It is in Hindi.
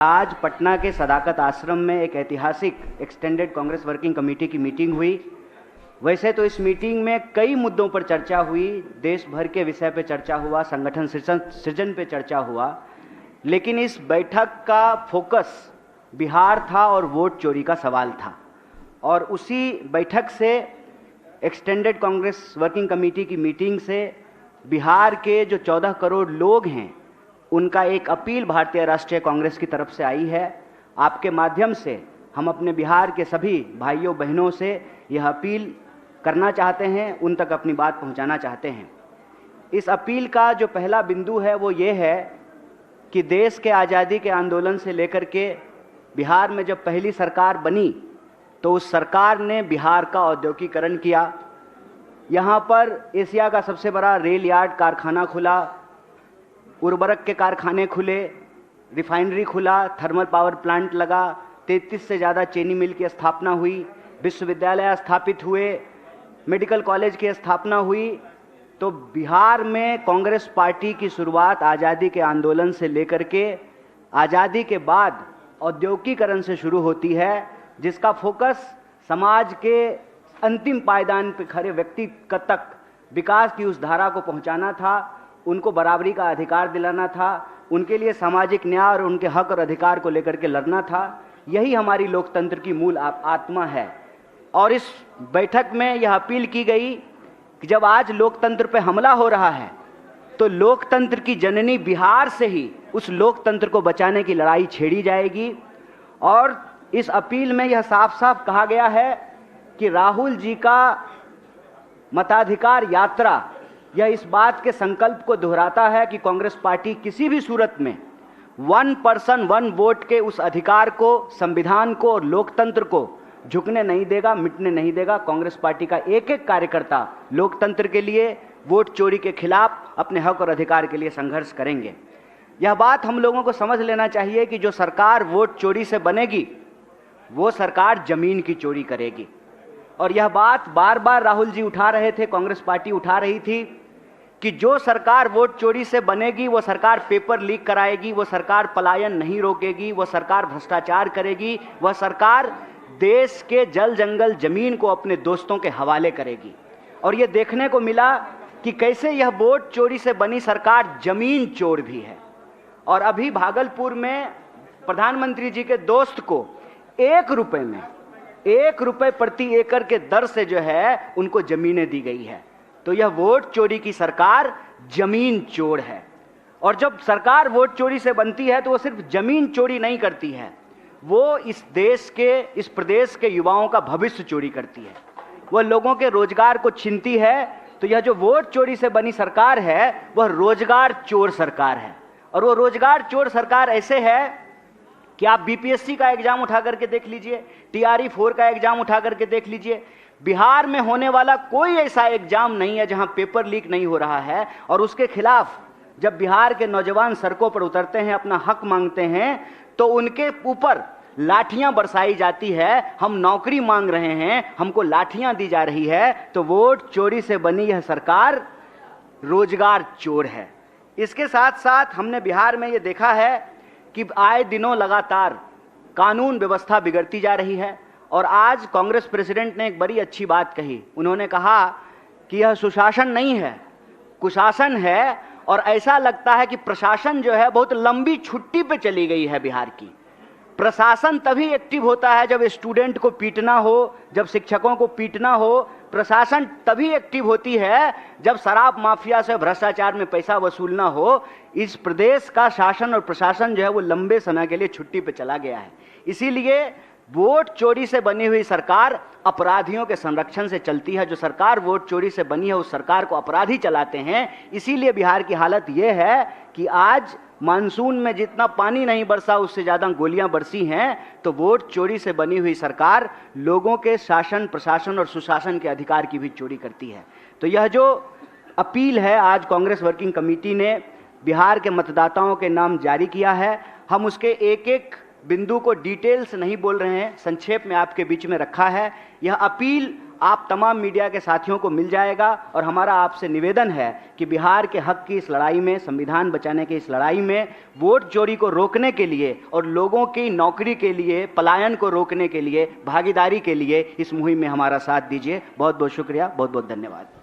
आज पटना के सदाकत आश्रम में एक ऐतिहासिक एक्सटेंडेड कांग्रेस वर्किंग कमेटी की मीटिंग हुई। वैसे तो इस मीटिंग में कई मुद्दों पर चर्चा हुई, देश भर के विषय पर चर्चा हुआ, संगठन सृजन पे चर्चा हुआ, लेकिन इस बैठक का फोकस बिहार था और वोट चोरी का सवाल था। और उसी बैठक से, एक्सटेंडेड कांग्रेस वर्किंग कमेटी की मीटिंग से बिहार के जो 14 करोड़ लोग हैं उनका एक अपील भारतीय राष्ट्रीय कांग्रेस की तरफ से आई है। आपके माध्यम से हम अपने बिहार के सभी भाइयों बहनों से यह अपील करना चाहते हैं, उन तक अपनी बात पहुंचाना चाहते हैं। इस अपील का जो पहला बिंदु है वो ये है कि देश के आज़ादी के आंदोलन से लेकर के बिहार में जब पहली सरकार बनी तो उस सरकार ने बिहार का औद्योगिकीकरण किया। यहाँ पर एशिया का सबसे बड़ा रेल यार्ड कारखाना खुला, उर्वरक के कारखाने खुले, रिफाइनरी खुला, थर्मल पावर प्लांट लगा, 33 से ज़्यादा चीनी मिल की स्थापना हुई, विश्वविद्यालय स्थापित हुए, मेडिकल कॉलेज की स्थापना हुई। तो बिहार में कांग्रेस पार्टी की शुरुआत आज़ादी के आंदोलन से लेकर के आज़ादी के बाद औद्योगिकीकरण से शुरू होती है, जिसका फोकस समाज के अंतिम पायदान पर खड़े व्यक्ति तक विकास की उस धारा को पहुंचाना था, उनको बराबरी का अधिकार दिलाना था, उनके लिए सामाजिक न्याय और उनके हक और अधिकार को लेकर के लड़ना था। यही हमारी लोकतंत्र की मूल आत्मा है। और इस बैठक में यह अपील की गई कि जब आज लोकतंत्र पे हमला हो रहा है तो लोकतंत्र की जननी बिहार से ही उस लोकतंत्र को बचाने की लड़ाई छेड़ी जाएगी। और इस अपील में यह साफ साफ कहा गया है कि राहुल जी का मताधिकार यात्रा यह इस बात के संकल्प को दोहराता है कि कांग्रेस पार्टी किसी भी सूरत में 1 पर्सन 1 वोट के उस अधिकार को, संविधान को और लोकतंत्र को झुकने नहीं देगा, मिटने नहीं देगा। कांग्रेस पार्टी का एक एक कार्यकर्ता लोकतंत्र के लिए, वोट चोरी के खिलाफ, अपने हक और अधिकार के लिए संघर्ष करेंगे। यह बात हम लोगों को समझ लेना चाहिए कि जो सरकार वोट चोरी से बनेगी वो सरकार जमीन की चोरी करेगी। और यह बात बार बार राहुल जी उठा रहे थे, कांग्रेस पार्टी उठा रही थी कि जो सरकार वोट चोरी से बनेगी वो सरकार पेपर लीक कराएगी, वो सरकार पलायन नहीं रोकेगी, वो सरकार भ्रष्टाचार करेगी, वह सरकार देश के जल जंगल जमीन को अपने दोस्तों के हवाले करेगी। और ये देखने को मिला कि कैसे यह वोट चोरी से बनी सरकार जमीन चोर भी है। और अभी भागलपुर में प्रधानमंत्री जी के दोस्त को 1 रुपए में 1 रुपए प्रति एकड़ के दर से जो है उनको जमीनें दी गई है। तो यह वोट चोरी की सरकार जमीन चोर है। और जब सरकार वोट चोरी से बनती है तो वो सिर्फ जमीन चोरी नहीं करती है, वो इस देश के, इस प्रदेश के युवाओं का भविष्य चोरी करती है, वह लोगों के रोजगार को छीनती है। तो यह जो वोट चोरी से बनी सरकार है वह रोजगार चोर सरकार है। और वो रोजगार चोर सरकार ऐसे है कि आप बीपीएससी का एग्जाम उठा करके देख लीजिए, TRE 4 का एग्जाम उठा करके देख लीजिए, बिहार में होने वाला कोई ऐसा एग्जाम नहीं है जहां पेपर लीक नहीं हो रहा है। और उसके खिलाफ जब बिहार के नौजवान सड़कों पर उतरते हैं, अपना हक मांगते हैं, तो उनके ऊपर लाठियां बरसाई जाती है। हम नौकरी मांग रहे हैं, हमको लाठियां दी जा रही है। तो वोट चोरी से बनी यह सरकार रोजगार चोर है। इसके साथ साथ हमने बिहार में यह देखा है कि आए दिनों लगातार कानून व्यवस्था बिगड़ती जा रही है। और आज कांग्रेस प्रेसिडेंट ने एक बड़ी अच्छी बात कही। उन्होंने कहा कि यह सुशासन नहीं है, कुशासन है। और ऐसा लगता है कि प्रशासन जो है बहुत लंबी छुट्टी पे चली गई है बिहार की। प्रशासन तभी एक्टिव होता है जब स्टूडेंट को पीटना हो, जब शिक्षकों को पीटना हो। प्रशासन तभी एक्टिव होती है जब शराब माफिया से, भ्रष्टाचार में पैसा वसूलना हो। इस प्रदेश का शासन और प्रशासन जो है वो लंबे समय के लिए छुट्टी पे चला गया है। इसीलिए वोट चोरी से बनी हुई सरकार अपराधियों के संरक्षण से चलती है। जो सरकार वोट चोरी से बनी है उस सरकार को अपराधी चलाते हैं। इसीलिए बिहार की हालत यह है कि आज मानसून में जितना पानी नहीं बरसा उससे ज़्यादा गोलियां बरसी हैं। तो वोट चोरी से बनी हुई सरकार लोगों के शासन, प्रशासन और सुशासन के अधिकार की भी चोरी करती है। तो यह जो अपील है आज कांग्रेस वर्किंग कमेटी ने बिहार के मतदाताओं के नाम जारी किया है। हम उसके एक एक बिंदु को डिटेल्स नहीं बोल रहे हैं, संक्षेप में आपके बीच में रखा है। यह अपील आप तमाम मीडिया के साथियों को मिल जाएगा। और हमारा आपसे निवेदन है कि बिहार के हक की इस लड़ाई में, संविधान बचाने की इस लड़ाई में, वोट चोरी को रोकने के लिए और लोगों की नौकरी के लिए, पलायन को रोकने के लिए, भागीदारी के लिए इस मुहिम में हमारा साथ दीजिए। बहुत बहुत शुक्रिया, बहुत बहुत धन्यवाद।